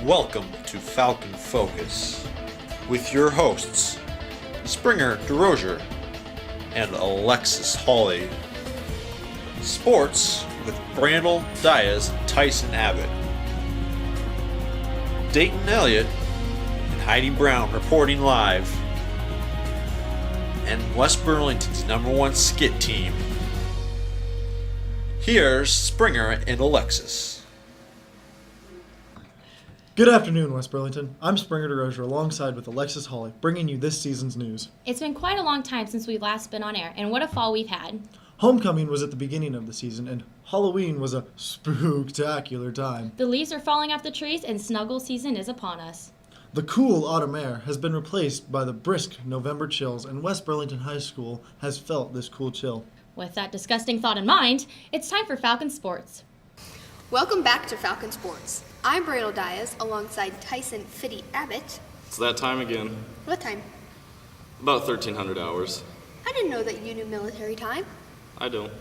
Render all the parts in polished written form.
Welcome to Falcon Focus with your hosts, Springer DeRozier and Alexis Hawley. Sports with Brandel Diaz and Tyson Abbott. Dayton Elliott and Heidi Brown reporting live. And West Burlington's #1 skit team. Here's Springer and Alexis. Good afternoon, West Burlington. I'm Springer DeRozier alongside with Alexis Hawley, bringing you this season's news. It's been quite a long time since we've last been on air, and what a fall we've had. Homecoming was at the beginning of the season, and Halloween was a spooktacular time. The leaves are falling off the trees, and snuggle season is upon us. The cool autumn air has been replaced by the brisk November chills, and West Burlington High School has felt this cool chill. With that disgusting thought in mind, it's time for Falcon Sports. Welcome back to Falcon Sports. I'm Brandel Diaz alongside Tyson Fitty Abbott. It's that time again. What time? About 1,300 hours. I didn't know that you knew military time. I don't.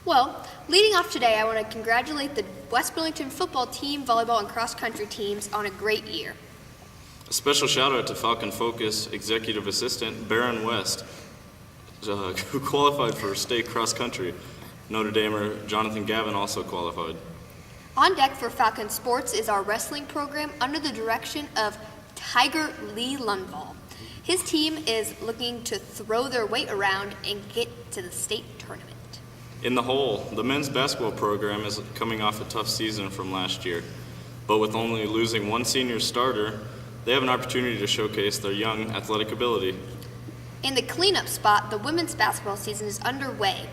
Well, leading off today, I want to congratulate the West Burlington football team, volleyball, and cross-country teams on a great year. A special shout out to Falcon Focus Executive Assistant Baron West, who qualified for state cross-country. Notre Damer Jonathan Gavin also qualified. On deck for Falcon Sports is our wrestling program under the direction of Tiger Lee Lundvall. His team is looking to throw their weight around and get to the state tournament. In the whole, the men's basketball program is coming off a tough season from last year, but with only losing one senior starter, they have an opportunity to showcase their young athletic ability. In the cleanup spot, the women's basketball season is underway,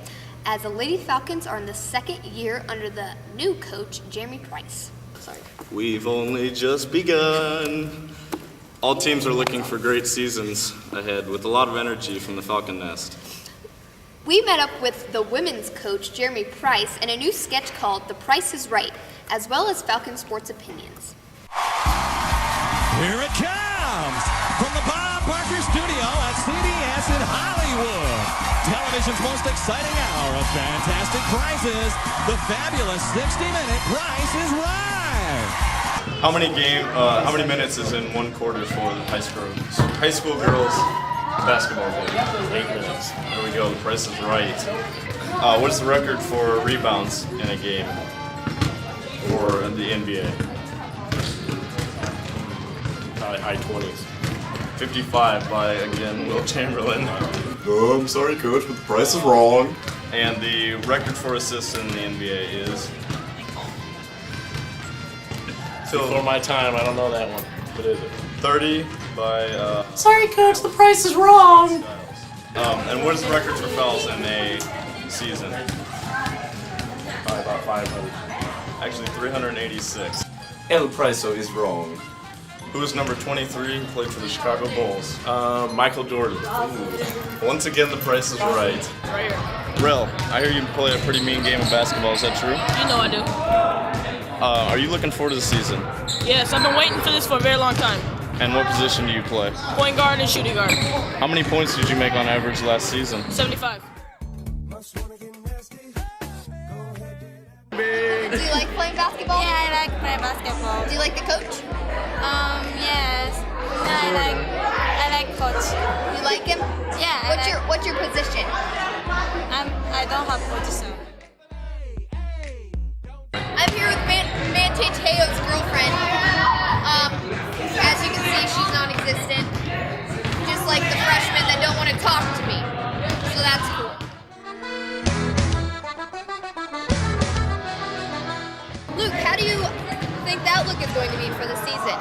as the Lady Falcons are in the second year under the new coach, Jeremy Price. We've only just begun. All teams are looking for great seasons ahead with a lot of energy from the Falcon Nest. We met up with the women's coach, Jeremy Price, in a new sketch called The Price is Right, as well as Falcon Sports Opinions. Here it comes from the Bob Parker Studio at CBS in Hollywood. Television's most exciting hour of fantastic prizes. The fabulous 60-minute Price is Right. How many minutes is in one quarter for the high school girls basketball game? 8 minutes. There we go. The Price is Right. What's the record for rebounds in a game for the NBA? Probably high 20s. 55 by, again, Will Chamberlain. Oh, I'm sorry, Coach, but the price is wrong. And the record for assists in the NBA is? Before my time, I don't know that one. What is it? 30 by, Sorry, Coach, the price is wrong. and what is the record for fouls in a season? Probably about 500. Actually, 386. El Priso is wrong. Who is number 23 who played for the Chicago Bulls? Michael Jordan. Once again, the Price is Right. Right here. Rel, I hear you play a pretty mean game of basketball. Is that true? You know I do. Are you looking forward to the season? Yes, I've been waiting for this for a very long time. And what position do you play? Point guard and shooting guard. How many points did you make on average last season? 75. Do you like playing basketball? Yeah, I like playing basketball. Do you like the coach? Yes. No, I like coach. You like him? Yeah. What's your position? I don't have position. I'm here with Manti Teo's girlfriend. As you can see, she's non-existent. Just like the freshmen that don't want to talk to me. So that's cool. Luke, how do you think the outlook is going to be for the season?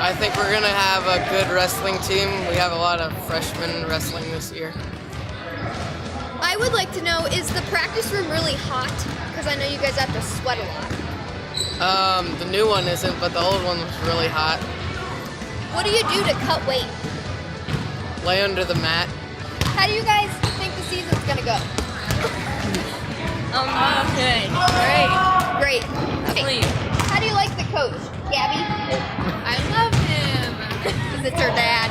I think we're going to have a good wrestling team. We have a lot of freshmen wrestling this year. I would like to know, is the practice room really hot? Because I know you guys have to sweat a lot. The new one isn't, but the old one was really hot. What do you do to cut weight? Lay under the mat. How do you guys think the season's going to go? Okay. Great. Okay. How do you like the coach, Gabby? I love him. Because it's her dad.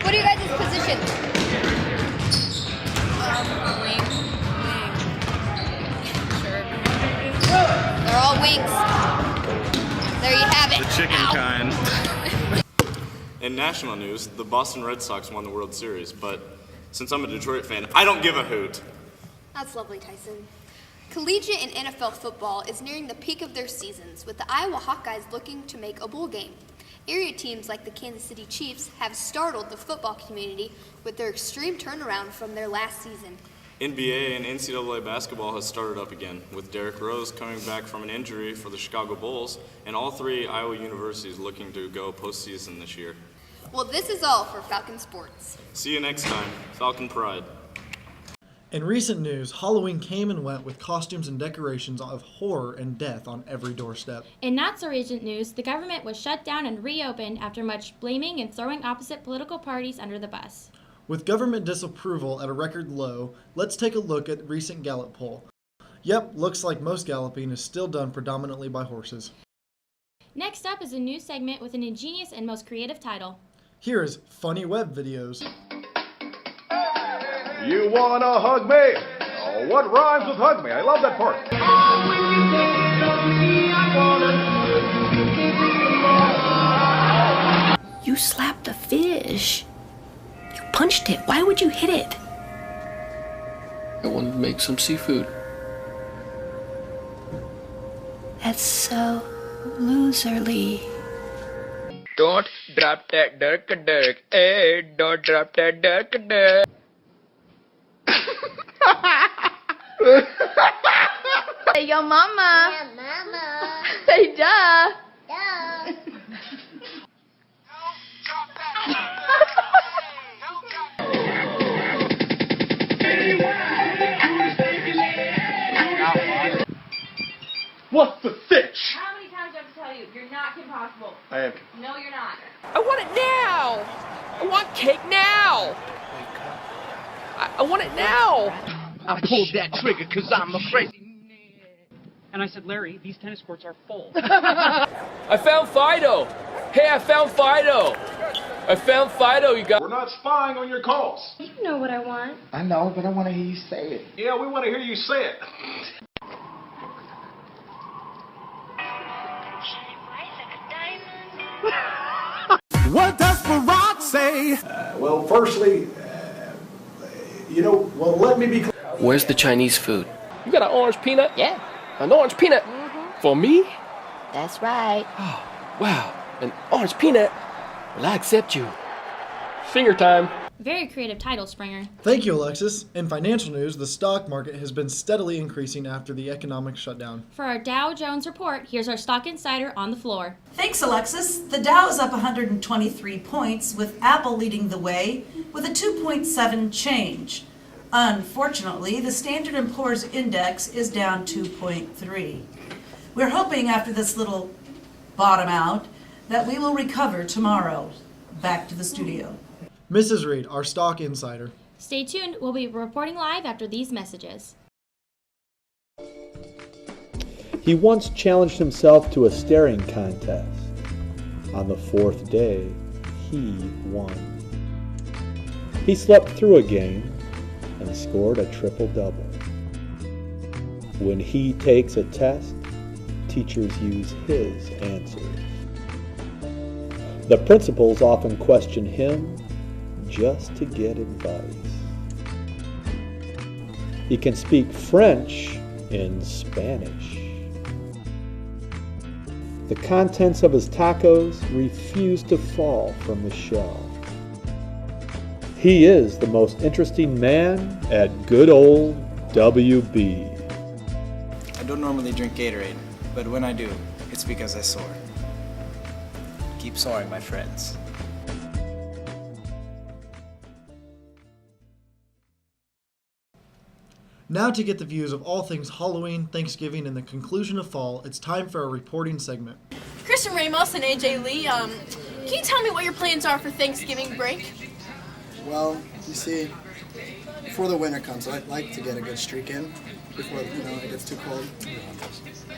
What are you guys' positions? Wing. Sure. wings. There you have it. The chicken Ow. kind. In national news, the Boston Red Sox won the World Series, but since I'm a Detroit fan, I don't give a hoot. That's lovely, Tyson. Collegiate and NFL football is nearing the peak of their seasons, with the Iowa Hawkeyes looking to make a bowl game. Area teams like the Kansas City Chiefs have startled the football community with their extreme turnaround from their last season. NBA and NCAA basketball has started up again, with Derrick Rose coming back from an injury for the Chicago Bulls, and all three Iowa universities looking to go postseason this year. Well, this is all for Falcon Sports. See you next time. Falcon Pride. In recent news, Halloween came and went with costumes and decorations of horror and death on every doorstep. In not so recent news, the government was shut down and reopened after much blaming and throwing opposite political parties under the bus. With government disapproval at a record low, let's take a look at recent Gallup poll. Yep, looks like most galloping is still done predominantly by horses. Next up is a new segment with an ingenious and most creative title. Here is Funny Web Videos. You wanna hug me? Oh, what rhymes with hug me? I love that part. You slapped a fish. You punched it. Why would you hit it? I wanted to make some seafood. That's so loserly. Don't drop that dirk. Hey, don't drop that dirk. Hey, yo, mama. Yeah, mama. Hey, duh. Duh. What's the fish? How many times do I have to tell you? You're not Kim Possible. I am. No, you're not. I want it now. I want cake now. I want it now. I pulled that trigger because I'm a crazy. And I said, Larry, these tennis courts are full. I found Fido. Hey, I found Fido. I found Fido, you guys. We're not spying on your calls. You know what I want. I know, but I want to hear you say it. Yeah, we want to hear you say it. What does Barack say? Well, firstly, let me be clear. Where's the Chinese food? You got an orange peanut? Yeah. An orange peanut? For me? That's right. Oh, wow. An orange peanut? Well, I accept you. Finger time. Very creative title, Springer. Thank you, Alexis. In financial news, the stock market has been steadily increasing after the economic shutdown. For our Dow Jones report, here's our stock insider on the floor. Thanks, Alexis. The Dow is up 123 points, with Apple leading the way with a 2.7 change. Unfortunately, the Standard & Poor's Index is down 2.3. We're hoping after this little bottom out that we will recover tomorrow. Back to the studio. Mrs. Reed, our stock insider. Stay tuned. We'll be reporting live after these messages. He once challenged himself to a staring contest. On the fourth day, he won. He slept through a game and scored a triple-double. When he takes a test, teachers use his answers. The principals often question him just to get advice. He can speak French and Spanish. The contents of his tacos refuse to fall from the shell. He is the most interesting man at good old WB. I don't normally drink Gatorade, but when I do, it's because I soar. Keep soaring, my friends. Now to get the views of all things Halloween, Thanksgiving, and the conclusion of fall, it's time for our reporting segment. Kristen Ramos and AJ Lee, can you tell me what your plans are for Thanksgiving break? Well, you see, before the winter comes, I like to get a good streak in before it gets too cold.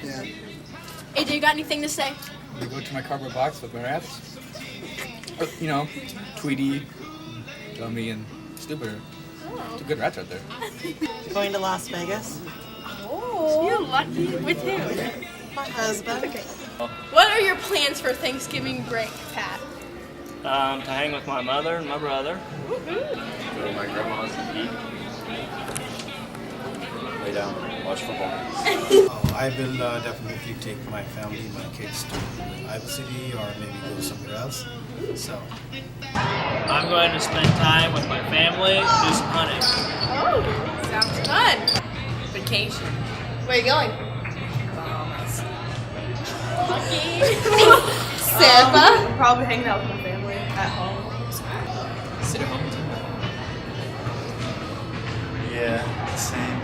Yeah. AJ, you got anything to say? I go to my cardboard box with my rats. Tweety, Dummy, and Stupid. Two good rats out there. Going to Las Vegas. Oh, you're lucky. With who? My husband. Okay. What are your plans for Thanksgiving break, Pat? To hang with my mother and my brother. Go to my grandma's and eat. Lay down, watch football. I will definitely take my family, my kids to Iowa City or maybe go somewhere else. So I'm going to spend time with my family, do some hunting. Oh, sounds fun. Vacation. Where are you going? Santa. Probably hanging out with my family at home. Sit at home. Yeah, same.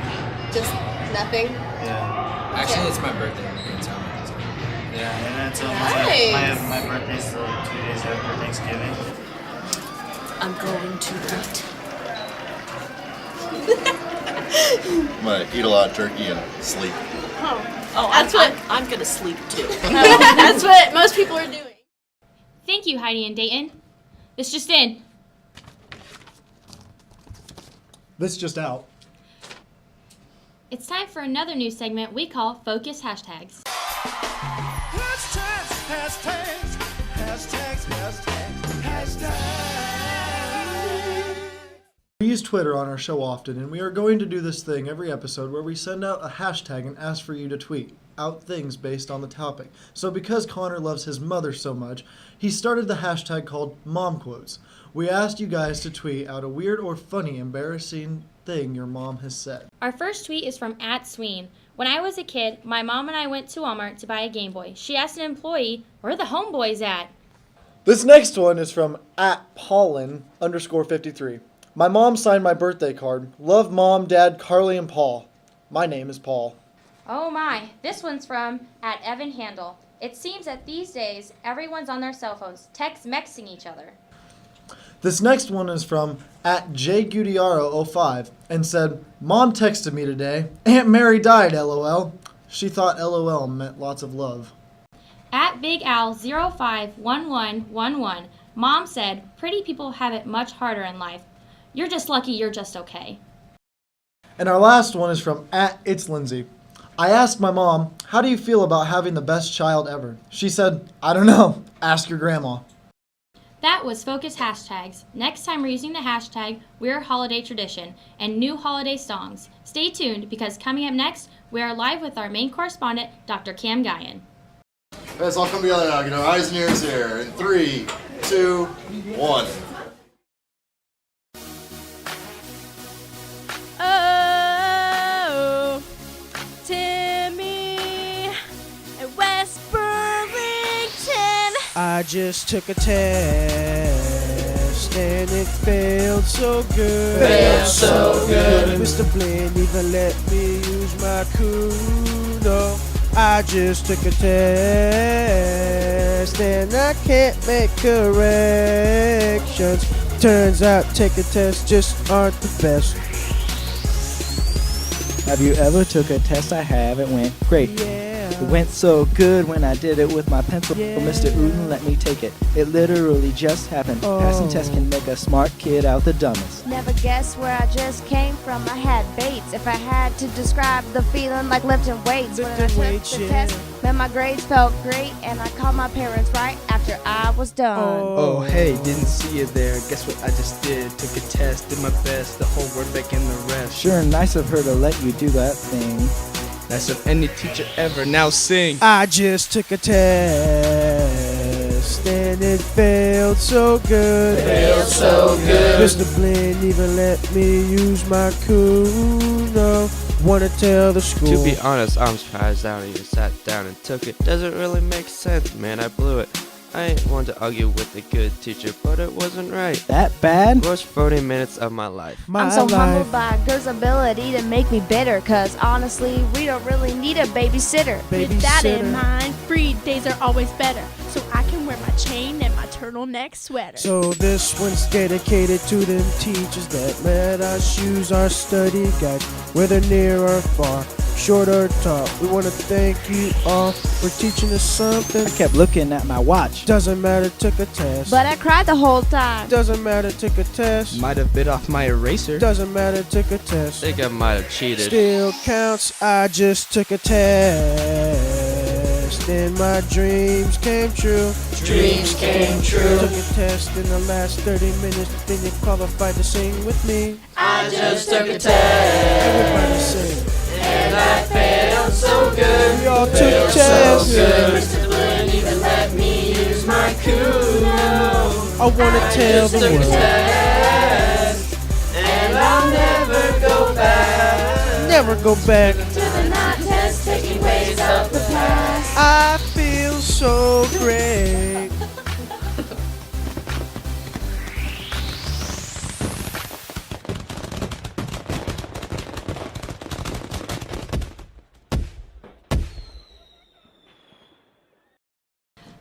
Just nothing. Yeah. Actually, it's my birthday. Yeah, and it's Nice. my birthday's 2 days after Thanksgiving. I'm going to eat. I'm gonna eat a lot of turkey and sleep. Oh, I'm gonna sleep too. That's what most people are doing. Thank you, Heidi and Dayton. This just in. This just out. It's time for another new segment we call Focus Hashtags. We use Twitter on our show often, and we are going to do this thing every episode where we send out a hashtag and ask for you to tweet out things based on the topic. So because Connor loves his mother so much, he started the hashtag called Mom Quotes. We asked you guys to tweet out a weird or funny, embarrassing thing your mom has said. Our first tweet is from @Sween. When I was a kid, my mom and I went to Walmart to buy a Game Boy. She asked an employee, "Where are the homeboys at?" This next one is from @Paulin_53. My mom signed my birthday card. Love Mom, Dad, Carly, and Paul. My name is Paul. Oh my, this one's from @Evan Handel. It seems that these days, everyone's on their cell phones, text-mexing each other. This next one is from @JGudiaro05 and said, Mom texted me today. Aunt Mary died, LOL. She thought LOL meant lots of love. @BigAl051111, Mom said, pretty people have it much harder in life. You're just lucky you're just okay. And our last one is from @It'sLindsay. I asked my mom, how do you feel about having the best child ever? She said, I don't know. Ask your grandma. That was Focus Hashtags. Next time we're using the hashtag We're Holiday Tradition and new holiday songs. Stay tuned because coming up next, we are live with our main correspondent, Dr. Cam Guyan. Let's all come together now. Get our eyes and ears here. In 3, 2, 1. Oh, Timmy at West Burlington. I just took a test and it failed so good. Failed so good. Mr. Blaine even let me use my Kuno. I just took a test and I can't make corrections. Turns out taking tests just aren't the best. Have you ever took a test? I have. It went great. It went so good when I did it with my pencil. Mr. Uden let me take it. It literally just happened. Passing tests can make a smart kid out the dumbest. Never guess where I just came from. I had baits. If I had to describe the feeling like lifting weights. When I took the test, man, my grades felt great. And I called my parents right after I was done. Oh, hey, didn't see you there. Guess what I just did? Took a test, did my best. The whole word back in the rest. Sure, nice of her to let you do that thing. Nice of any teacher ever. Now sing. I just took a test and it failed so good. Failed so good. Mr. Blaine even let me use my Kuno. Wanna tell the school. To be honest, I'm surprised I even sat down and took it. Doesn't really make sense, man. I blew it. I ain't one to argue with a good teacher, but it wasn't right. That bad? Worst 40 minutes of my life. I'm so humbled by a girl's ability to make me bitter. Cause honestly, we don't really need a babysitter. With that in mind, free days are always better. So I can wear my chain and my turtleneck sweater. So this one's dedicated to them teachers that let us use our study guide, whether near or far, short or tall. We want to thank you all for teaching us something. I kept looking at my watch. Doesn't matter, took a test. But I cried the whole time. Doesn't matter, took a test. Might have bit off my eraser. Doesn't matter, took a test. I think I might have cheated. Still counts, I just took a test. then my dreams came true. Dreams came true. Took a test in the last 30 minutes, then you qualified to sing with me. I just took a test. Everybody sing. And I failed so good. We all took Failed tests. so good. Mr. wouldn't even let me use my cool. I wanna tell the took a world. test. And I'll never go back. Never go back. To the not test, taking ways of the past. I feel so great.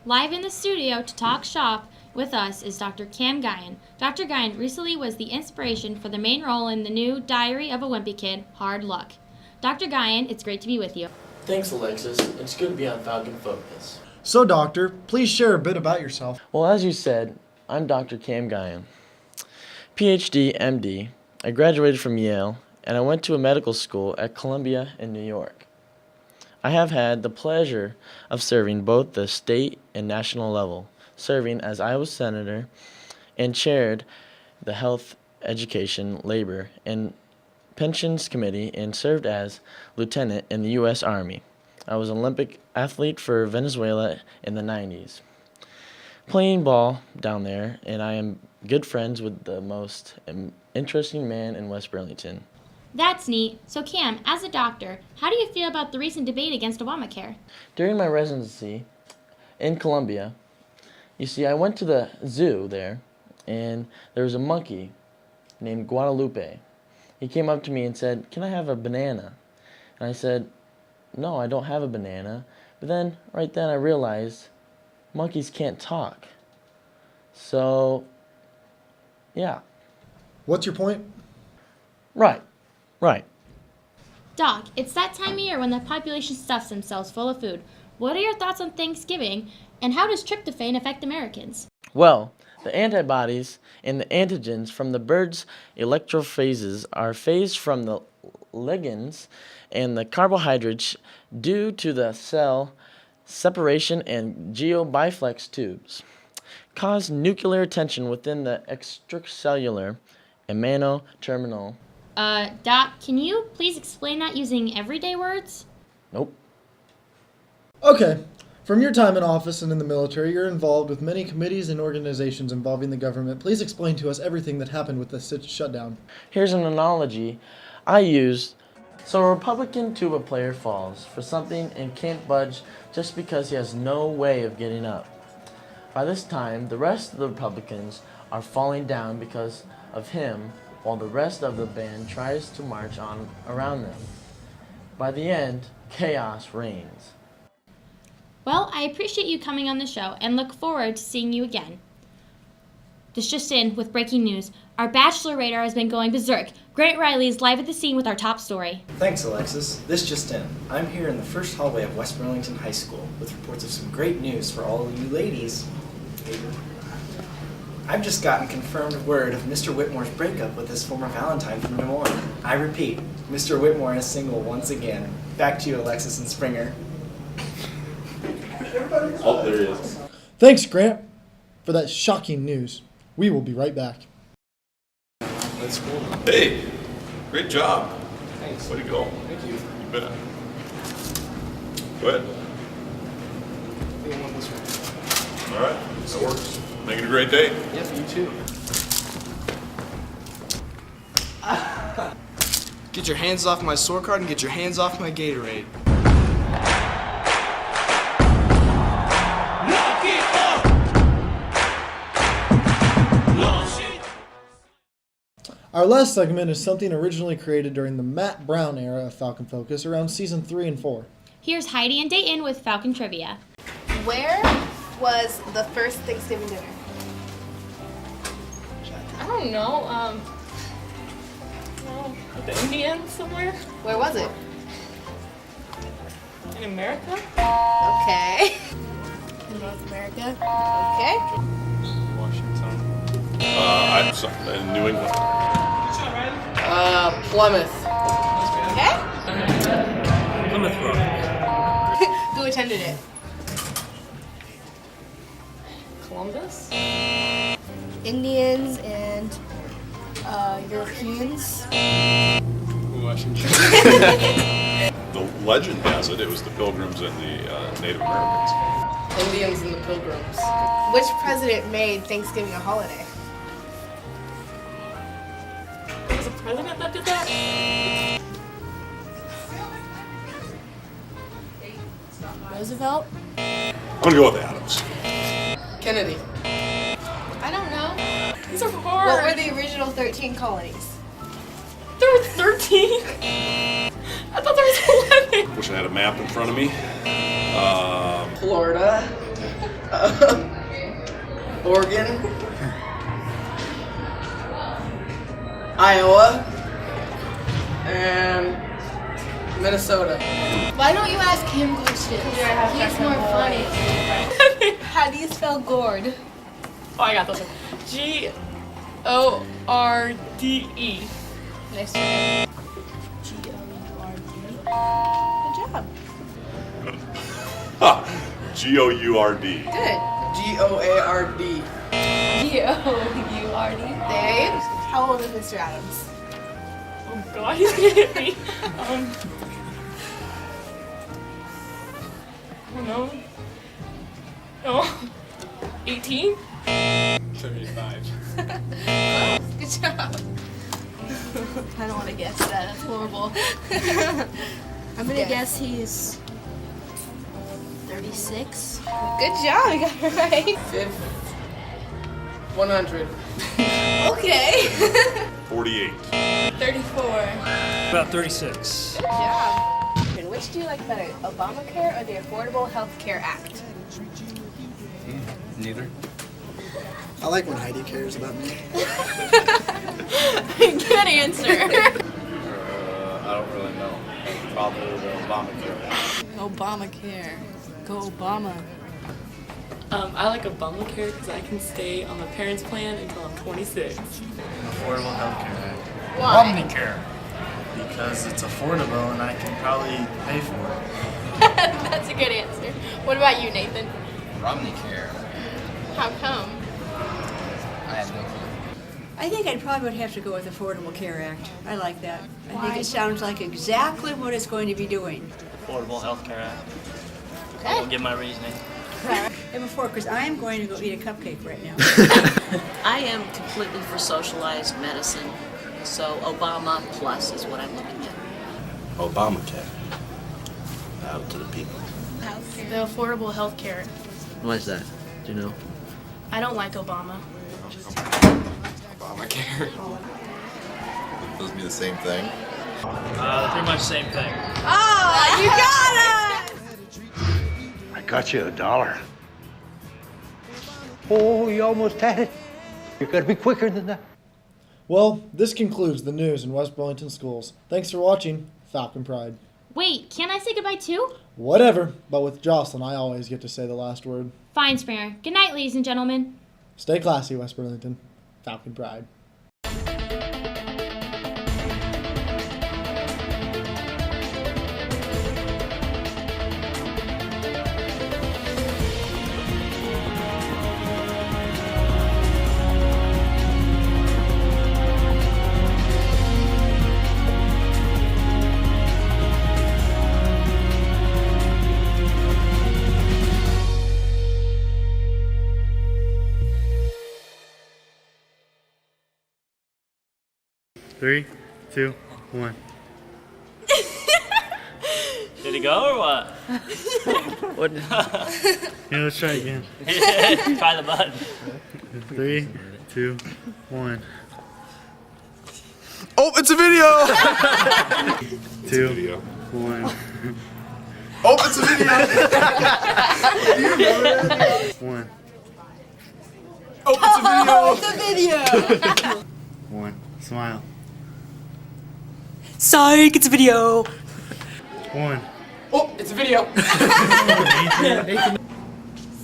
Live in the studio to talk shop with us is Dr. Cam Guyan. Dr. Guyan recently was the inspiration for the main role in the new Diary of a Wimpy Kid, Hard Luck. Dr. Guyan, it's great to be with you. Thanks, Alexis. It's good to be on Falcon Focus. So, Doctor, please share a bit about yourself. Well, as you said, I'm Dr. Cam Guyan, PhD, MD. I graduated from Yale, and I went to a medical school at Columbia in New York. I have had the pleasure of serving both the state and national level, serving as Iowa Senator and chaired the Health, Education, Labor, and Pensions Committee and served as lieutenant in the U.S. Army. I was an Olympic athlete for Venezuela in the 90s. Playing ball down there, and I am good friends with the most interesting man in West Burlington. That's neat. So Cam, as a doctor, how do you feel about the recent debate against Obamacare? During my residency in Columbia, you see, I went to the zoo there, and there was a monkey named Guadalupe. He came up to me and said, "Can I have a banana?" And I said, "No, I don't have a banana." But then, right then, I realized monkeys can't talk. So, yeah. What's your point? Right. Doc, it's that time of year when the population stuffs themselves full of food. What are your thoughts on Thanksgiving, and how does tryptophan affect Americans? Well, the antibodies and the antigens from the bird's electrophases are phased from the ligands and the carbohydrates due to the cell separation and geobiflex tubes, cause nuclear tension within the extracellular amino-terminal. Doc, can you please explain that using everyday words? Nope. Okay. From your time in office and in the military, you're involved with many committees and organizations involving the government. Please explain to us everything that happened with the shutdown. Here's an analogy I used. So a Republican tuba player falls for something and can't budge just because he has no way of getting up. By this time, the rest of the Republicans are falling down because of him, while the rest of the band tries to march on around them. By the end, chaos reigns. Well, I appreciate you coming on the show and look forward to seeing you again. This just in with breaking news. Our Bachelor radar has been going berserk. Grant Riley is live at the scene with our top story. Thanks, Alexis. This just in. I'm here in the first hallway of West Burlington High School with reports of some great news for all of you ladies. I've just gotten confirmed word of Mr. Whitmore's breakup with his former Valentine from Des Moines. I repeat, Mr. Whitmore is single once again. Back to you, Alexis and Springer. Oh, there he is. Thanks, Grant, for that shocking news. We will be right back. That's cool. Hey, great job. Thanks. Way to go. Thank you. You bet. Go ahead. I think I want this one. All right, that works. Make it a great day. Yep, you too. Get your hands off my scorecard and get your hands off my Gatorade. Our last segment is something originally created during the Matt Brown era of Falcon Focus around season 3 and 4. Here's Heidi and Dayton with Falcon Trivia. Where was the first Thanksgiving dinner? I don't know. The Indian somewhere? Where was it? In America? Okay. In North America? Okay. Washington. I'm sorry, in New England. Plymouth. Okay. Plymouth Rock. Who attended it? Columbus? Indians and Europeans. Washington. The legend has it was the Pilgrims and the Native Americans. Indians and the Pilgrims. Which president made Thanksgiving a holiday? There was a president that did that? Roosevelt? I'm gonna go with Adams. Kennedy. I don't know. These are hard. What were the original 13 colonies? There were 13? I thought there was 11. Wish I had a map in front of me. Florida. Oregon. Iowa. And Minnesota. Why don't you ask him questions? He's more funny. How do you spell gourd? Oh, I got this one. G-O-R-D-E. Nice try. G-O-U-R-D. Good job. G-O-U-R-D. Good. G-O-A-R-D. G-O-U-R-D. Dave, how old is Mr. Adams? Oh God, he's gonna hit me. I don't know. Oh, 18? 75. Good job. I don't want to guess that. That's horrible. I'm gonna guess he's 36. Good job. You got it right. 100. Okay. 48. 34. About 36. Good job. And which do you like better, Obamacare or the Affordable Health Care Act? Neither. I like when Heidi cares about me. Good answer. I don't really know. Probably the Obamacare. Obamacare. Go Obama. I like Obamacare because I can stay on my parents' plan until I'm 26. Affordable Health Care Act. Why? Omnicare. Because it's affordable and I can probably pay for it. That's a good answer. What about you, Nathan? Romneycare. How come? I have no clue. I think I probably would have to go with Affordable Care Act. I like that. I think it sounds like exactly what it's going to be doing. Affordable Health Care Act. Okay. I will give my reasoning. And before, because I am going to go eat a cupcake right now. I am completely for socialized medicine, so Obama plus is what I'm looking at. Obamacare. Out to the people. The Affordable Health Care. Why is that? Do you know? I don't like Obama. Obamacare. Those be the same thing. Pretty much the same thing. Oh, you got it! I got you $1. Oh, you almost had it. You gotta be quicker than that. Well, this concludes the news in West Burlington schools. Thanks for watching Falcon Pride. Wait, can't I say goodbye too? Whatever, but with Jocelyn, I always get to say the last word. Fine, Springer. Good night, ladies and gentlemen. Stay classy, West Burlington. Falcon Pride. Three, 2, 1. Did it go or what? What? Yeah, let's try again. Try the button. 3, 2, 1. Oh, it's a video! 2, 1. Oh, it's a video! 1. Oh, it's a video! It's a video! 1. Smile. Psych, it's a video! 1. Oh, it's a video.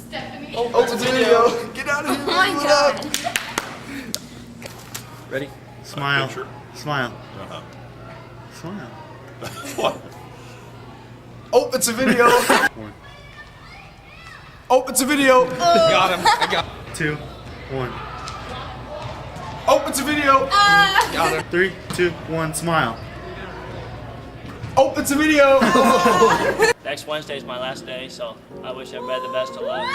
Stephanie. Oh, it's a video! Get out of here! Oh my God. Ready? Smile. Picture? Smile. Uh-huh. Smile. What? Oh, it's a video! 1. Oh, it's a video! Got him. I got him. 2, 1. Oh, it's a video! Got it. 3, 2, 1, smile. Oh, it's a video! Next Wednesday is my last day, so I wish everybody the best of luck.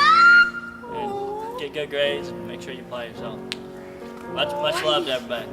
And get good grades, make sure you play yourself. Much love to everybody.